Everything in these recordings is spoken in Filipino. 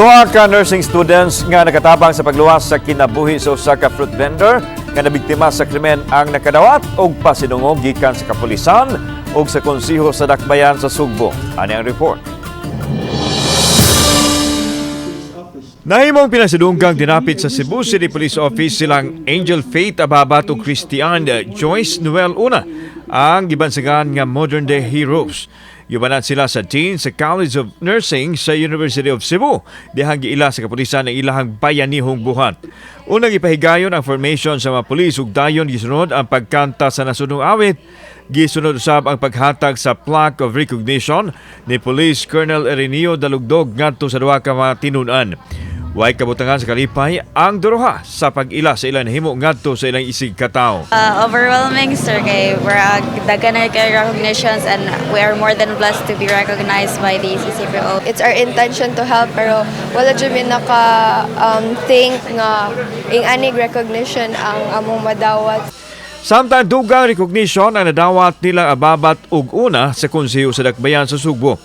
Duha ka nursing students nga nakatabang sa pagluwas sa kinabuhi sa usa ka fruit vendor nga nabiktima sa krimen ang nakadawat og pasinungog gikan sa kapulisan ug sa konsiho sa Dakbayan sa Sugbo. Ani ang report. Nahimong pinasidunggang dinapit sa Cebu City Police Office silang Angel Faith Ababat ug Christian Joyce Noel Una, ang gibansagan nga modern day heroes. Yubanan sila sa Dean sa College of Nursing sa University of Cebu, dihang giila sa kapulisan ng ilahang bayanihong buhat. Unang ipahigayon ang formation sa mga pulis ug dayon gisunod ang pagkanta sa nasunong awit. Gisunod usab ang paghatag sa plaque of recognition ni Police Colonel Erinio Dalugdog ngadto sa duha ka mga tinun-an. Way kabutangan sa kalipay ang duruha sa pag-ila sa ilang himo ngadto sa ilang isig katawo. Overwhelming, sir, kay we're dagan na kay recognitions and we are more than blessed to be recognized by the CCPO. It's our intention to help pero wala jud mi think nga ing anig recognition ang among madawat. Samtang dugang recognition ang nadawat nilang Ababat ug Una sa konseho sa Dakbayan sa Sugbo.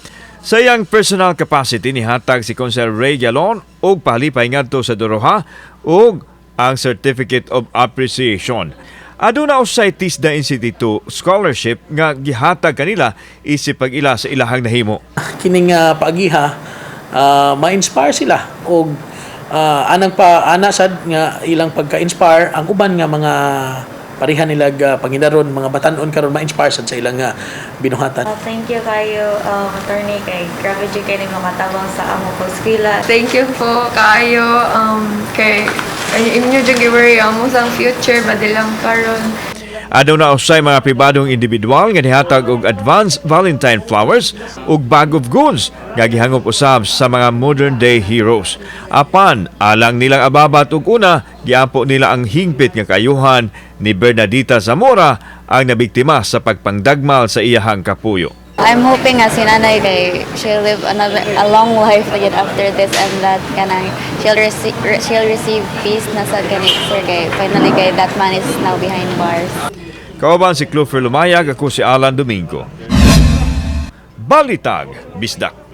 Sa iyang personal capacity nihatag si Consul Ray Galon og palipay ngadto sa duruha ug ang Certificate of Appreciation. Aduna usay TISDA Institute scholarship nga gihatag kanila isip pag-ila sa ilahang nahimo. Kining pag-iha ma-inspire sila og ana sad nga ilang pagka-inspire ang uban nga mga parihan nila pangindaron mga batan-on karon ma-inspire sad sa ilang binuhatan. Thank you kayo, attorney, kay grabe jud kay makatabang sa among pag-eskwela. Thank you po kayo kay inyo jud giwari amo sang future badilang karon. Aduna usay mga pribadong individual nga nihatag og advance Valentine flowers ug bag of goods nga gihangop usab sa mga modern day heroes. Apan alang nilang Ababat ug Una, giampo nila ang hingpit nga kayuhan ni Bernadita Zamora ang nabiktima sa pagpangdagmal sa iyahang kapuyo. I'm hoping nga si nanay kay she'll live a long life again after this and that kanang she'll receive peace na sa kanit, sir, kay finally kay that man is now behind bars. Kauban si Clover Lumayag, ako si Alan Domingo. Balitag Bisdak.